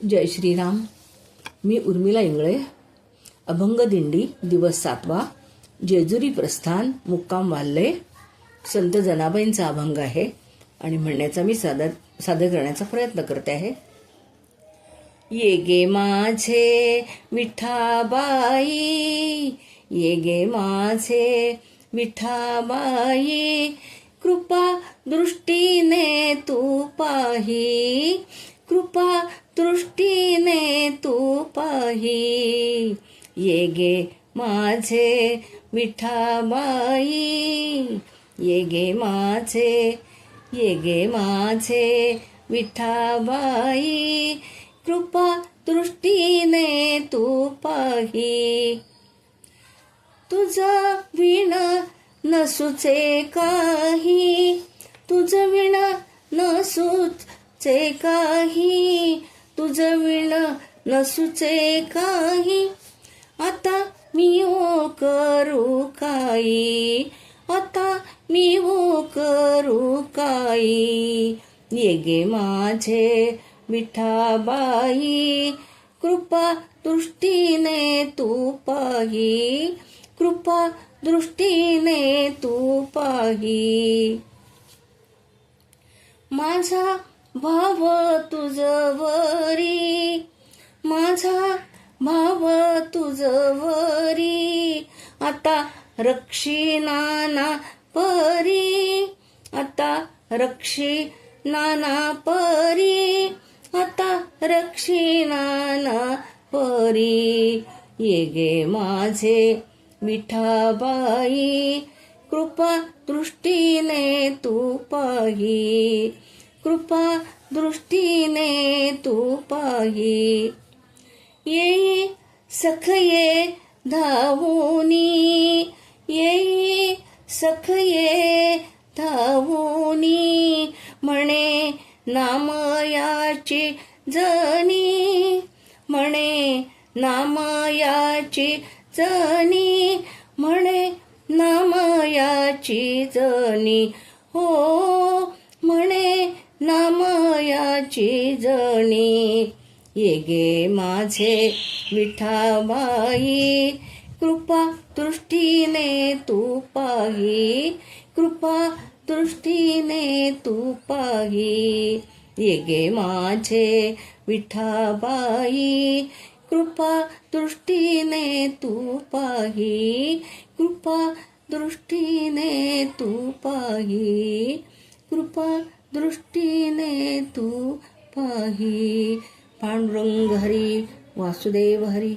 जय श्रीराम. मी उर्मिला इंगळे. अभंग दिंडी दिवस 7वा. जेजुरी प्रस्थान मुक्काम वाल्ले. संत जनाबाईंचा अभंग आहे आणि म्हणण्याचा मी सादर करण्याचा प्रयत्न करते आहे. ये गे माझे विठाबाई, ये गे माझे विठाबाई, कृपा दृष्टीने तू पाही, कृपा दृष्टीने तू पाही. ये गे माझे विठाबाई, ये गे माझे, ये गे माझे विठाबाई, कृपा दृष्टीने तू पाही. तुझं विण नसूचे काही, तुझं विण नसूचे काही, तुझं विण नसूचे काही, आता मी ओ करू काही, आता मी ओ करू काही. ये गे माझे विठाबाई, कृपा दृष्टीने तू पाही, कृपा दृष्टीने तू पाही. माझा भाव तुझवरी, माझा भाव तुझवरी, आता रक्षी नाना परी, आता रक्षी नाना परी, आता रक्षी नाना परी. ये गे माझे विठाबाई, कृपा दृष्टीने तू पाही, कृपा दृष्टीने तू पाही. येई सखये धावूनी, येई सखये धावूनी, म्हणे नामयाची जनी, म्हणे नामयाची जनी, म्हणे नामयाची जनी, हो म्हणे नामयाची जनी. ये गे माझे विठाबाई, कृपा दृष्टीने तू पाही, कृपा दृष्टीने तू पाही. ये गे माझे विठाबाई, कृपा दृष्टीने तू पाही, कृपा दृष्टीने तू पाही, कृपा दृष्टीने तू पाही. पांडुरंग हरी, वासुदेव हरी.